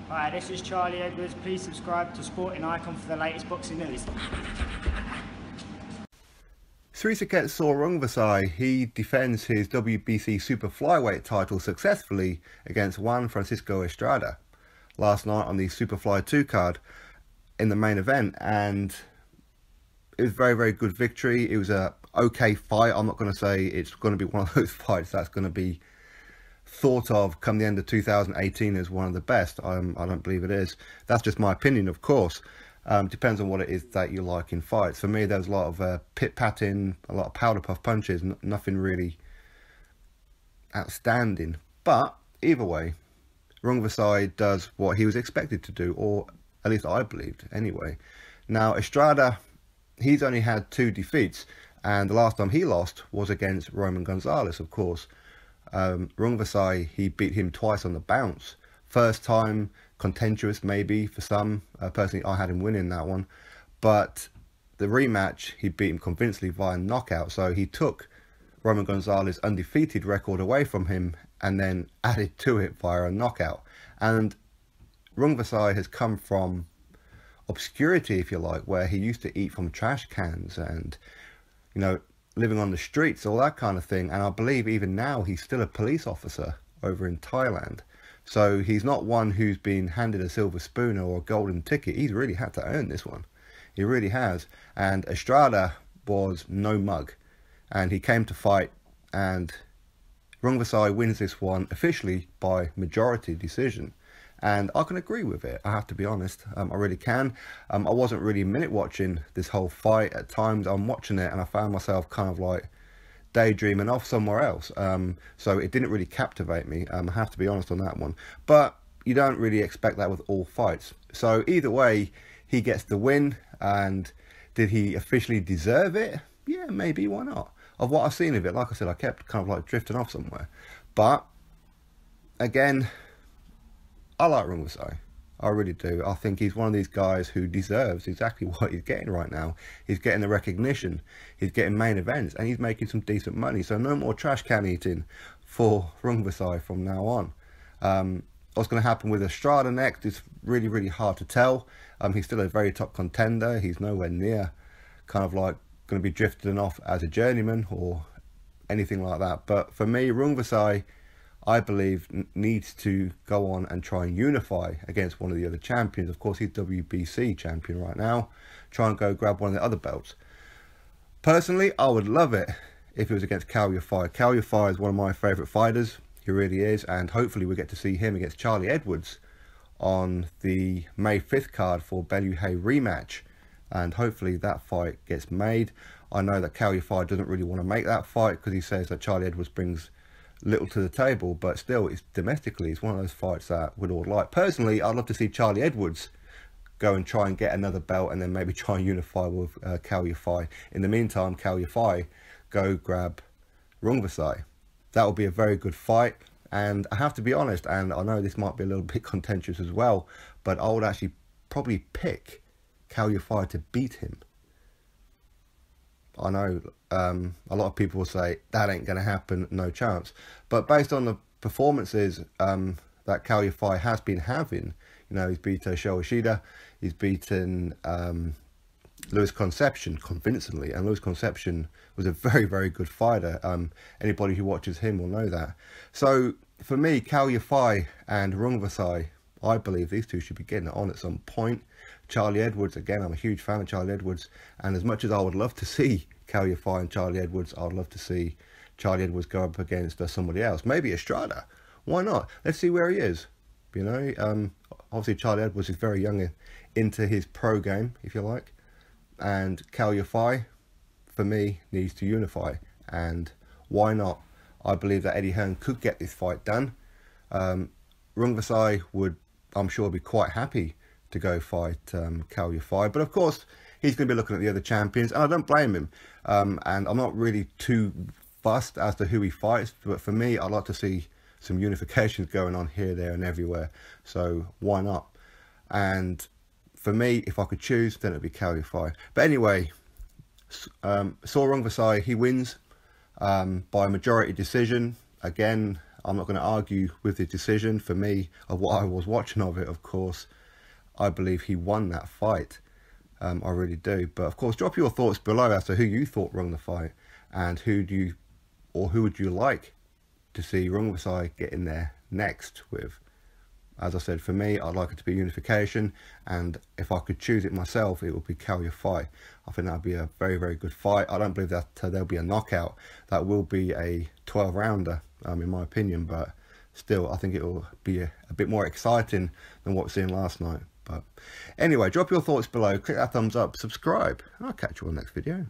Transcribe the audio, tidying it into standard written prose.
Hi, this is Charlie Edwards. Please subscribe to Sporting Icon for the latest boxing news. SRISAKET SOR RUNGVISAI, he defends his WBC super flyweight title successfully against Juan Francisco Estrada last night on the Superfly 2 card in the main event, and it was a very, very good victory. It was a okay fight. I'm not going to say it's going to be one of those fights that's going to be thought of come the end of 2018 as one of the best. I don't believe it is. That's just my opinion, of course. Depends on what it is that you like in fights. For me, there was a lot of pit-patting, a lot of powder puff punches, nothing really outstanding. But either way, Rungvisai does what he was expected to do, or at least I believed anyway. Now, Estrada, he's only had 2 defeats, and the last time he lost was against Roman Gonzalez, of course. Rungvisai, he beat him twice on the bounce. First time, contentious maybe for some. Personally, I had him winning that one. But the rematch, he beat him convincingly via knockout. So he took Roman Gonzalez's undefeated record away from him and then added to it via a knockout. And Rungvisai has come from obscurity, if you like, where he used to eat from trash cans and, you know, living on the streets, all that kind of thing. And I believe even now he's still a police officer over in Thailand. So he's not one who's been handed a silver spoon or a golden ticket. He's really had to earn this one. He really has. And Estrada was no mug. And he came to fight, and Rungvisai wins this one officially by majority decision. And I can agree with it, I have to be honest. I really can. I wasn't really minute watching this whole fight. At times I'm watching it and I found myself kind of like daydreaming off somewhere else. So it didn't really captivate me. I have to be honest on that one. But you don't really expect that with all fights. So either way, he gets the win. And did he officially deserve it? Yeah, maybe, why not? Of what I've seen of it, like I said, I kept kind of like drifting off somewhere. But again, I like Rungvisai. I really do. I think he's one of these guys who deserves exactly what he's getting right now. He's getting the recognition, he's getting main events, and he's making some decent money. So no more trash can eating for Rungvisai from now on. What's going to happen with Estrada next is really, really hard to tell. He's still a very top contender. He's nowhere near kind of like going to be drifting off as a journeyman or anything like that. But for me, Rungvisai, I believe, needs to go on and try and unify against one of the other champions. Of course, he's WBC champion right now. Try and go grab one of the other belts. Personally, I would love it if it was against Kal Yafai. Kal Yafai is one of my favourite fighters. He really is. And hopefully we get to see him against Charlie Edwards on the May 5th card for Bellew-Hay rematch. And hopefully that fight gets made. I know that Kal Yafai doesn't really want to make that fight because he says that Charlie Edwards brings little to the table, but still, it's domestically, it's one of those fights that we'd all like. Personally, I'd love to see Charlie Edwards go and try and get another belt and then maybe try and unify with Kal Yafai. In the meantime, Kal Yafai go grab Rungvisai. That would be a very good fight. And I have to be honest, and I know this might be a little bit contentious as well, but I would actually probably pick Kal Yafai to beat him. I know a lot of people will say that ain't going to happen, no chance. But based on the performances that Kal Yafai has been having, you know, he's beaten Sho Ishida, he's beaten Luis Concepcion convincingly, and Luis Concepcion was a very, very good fighter. Anybody who watches him will know that. So for me, Kal Yafai and Rungvisai, I believe these two should be getting it on at some point. Charlie Edwards, again, I'm a huge fan of Charlie Edwards, and as much as I would love to see Kal Yafai and Charlie Edwards, I'd love to see Charlie Edwards go up against somebody else, maybe Estrada. Why not? Let's see where he is. You know, obviously Charlie Edwards is very young into his pro game, if you like, and Kal Yafai, for me, needs to unify, and why not? I believe that Eddie Hearn could get this fight done. Rungvisai would, I'm sure, be quite happy to go fight Kal Yafai, but of course he's going to be looking at the other champions, and I don't blame him. And I'm not really too fussed as to who he fights, but for me, I'd like to see some unifications going on here, there, and everywhere. So why not? And for me, if I could choose, then it'd be Kal Yafai. But anyway, SOR RUNGVISAI, he wins by majority decision. Again, I'm not going to argue with the decision. For me, of what I was watching of it, of course, I believe he won that fight. I really do. But of course, drop your thoughts below as to who you thought won the fight, and who would you like to see Rungvisai get in there next with. As I said, for me, I'd like it to be unification, and if I could choose it myself, it would be Kalya fight. I think that would be a very, very good fight. I don't believe that there'll be a knockout. That will be a 12-rounder, in my opinion, but still, I think it will be a bit more exciting than what we've seen last night. But anyway, drop your thoughts below, click that thumbs up, subscribe, and I'll catch you on the next video.